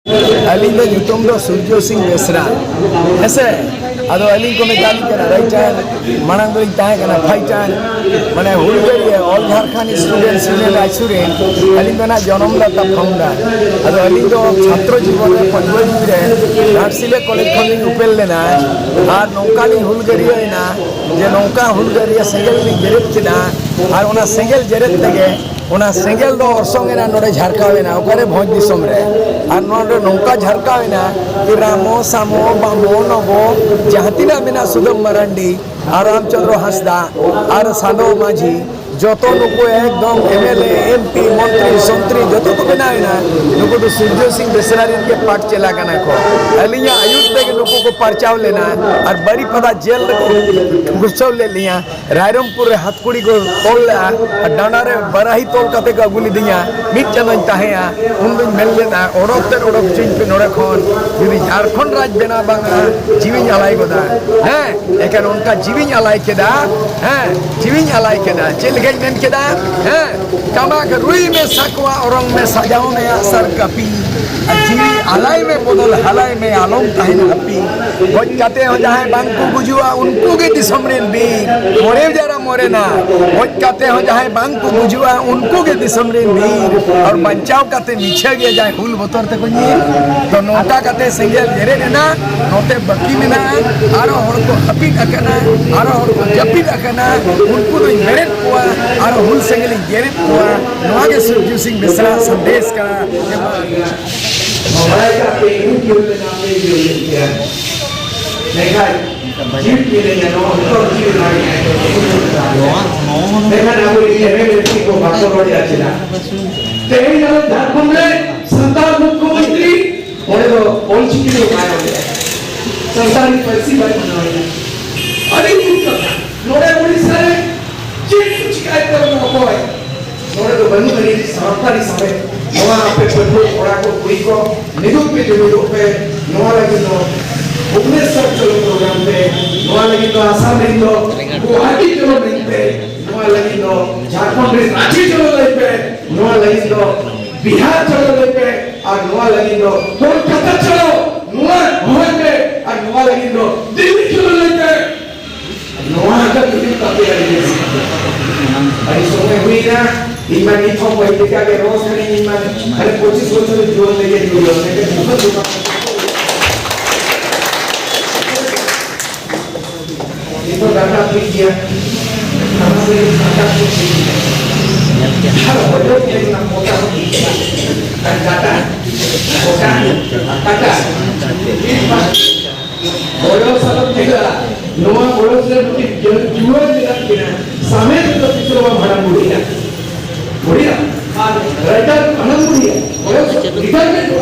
अलिंग ᱧᱩᱛᱩᱢ ᱫᱚ ᱥᱩᱨᱡᱚ ᱥᱤᱝ ᱵᱮᱥᱨᱟ ऐसे अदो अलिंग को मेताली के राइटर मांग दो ताहे कना फाइटर माने हुलगरिया ऑल झारखंड स्टूडेंट्स यूनियन रायचूरे अलिंग दो ना जन्म दाता फाउंडर अदो अलिंग दो छात्र जीवन में पढ़ुआ रे घाटसिले कॉलेज खन उपेल लेना और नौकाली हुलगरिया ना जे नौका हुलगरिया सेगल नि जेरेत केना और ओना सेगल जेरेत तेगे ओना सेंगेल दो orsongena नोडे झारकावेना ओकरे भोज दिसम रे और नोडे नौका झारकावेना कि रामो सामो बामो नबो जहातिना मेना सुदम मरांडी और रामचंद्र हंसदा और सानो माझी जो नुको एकदम एमएलए एमपी मंत्री संतरी जो तो बनावेना नुको तो सूर्य सिंह बेसरारिन के पार्ट चला कना को अलिया आयुध के नुको को परचाव लेना और बड़ी पदा जेल को घुसव ले लिया रायरमपुर रे हाथकुड़ी को तोल और डांडा रे बराही तोल कते का गुली दिया मिट जनन ताहेया उन दिन मेल लेना ओडक चिन पे नोडे खन यदि झारखंड राज्य बना बांगा जीवी अलाई गोदा हैं एकान उनका जीवी अलाई केदा हैं जीवी अलाई केदा जेल मेन केदा हैं कमाक रुई में सकवा औरंग में सजाओ में असर कपी जीवी अलाई में बदल हलाई में आलम ताहिन हपी गज काते हो जाए बांकु गुजुआ उनको के दिसमरेन बीर मोरे जरा मोरे ना गज काते हो जाए बांकु गुजुआ उनको के दिसमरेन बीर और बचाव काते नीचे गए जाए हुल बोतर ते कोनी तो नोटा काते सेंगेल जेरे ना नोटे बकी में ना आरो हर को हपी अकना आरो हर को जपी अकना उनको तो मेरे कोआ और हुल सेंगेल जेरे कोआ नोगे सूर्य सिंह बेसरा संदेश का मोबाइल का पेन क्यों लेना है जो लिखा है देखा जीप के लिए नो तो जीप लागे देखा ना वो ये व्यक्ति को बातों रोड़ी आचना तेरी ना झारखंड में संतान मुख्यमंत्री और तो पॉलिसी के लिए आया है संतान की पैसी बात बनाई अरे मुख्य नोड़े उड़ीसा में जीप शिकायत करने को है नोड़े तो बंद करी सरकारी समय नवा पे पेट्रोल ओड़ा को पुरी को निरुप पे जो निरुप पे नवा लगी तो भुवनेश्वर चलो प्रोग्राम पे नवा लगी तो आसाम में तो गुवाहाटी चलो नहीं पे नवा लगी तो झारखंड में रांची चलो नहीं पे नवा लगी तो बिहार चलो नहीं पे और नवा लगी तो कोलकाता चलो नवा भवन पे और नवा लगी तो दिल्ली चलो नहीं पे नवा का दिल्ली काफी लगी अरे सोने हुई ना इमान इथो पॉलिटिका के रोज करें इमान अरे 25 वर्ष से जीवन लेके जुड़े होने के बहुत दुख इनको डाटा भी किया हमसे डाटा हर बजट के ना मोटा डाटा बोलो सब ठीक है नवा बोलो से जुआ दिला के ना समय तो पिछले बार भाड़ा मुड़िया बढ़िया राइटर आनंद बढ़िया और रिटायरमेंट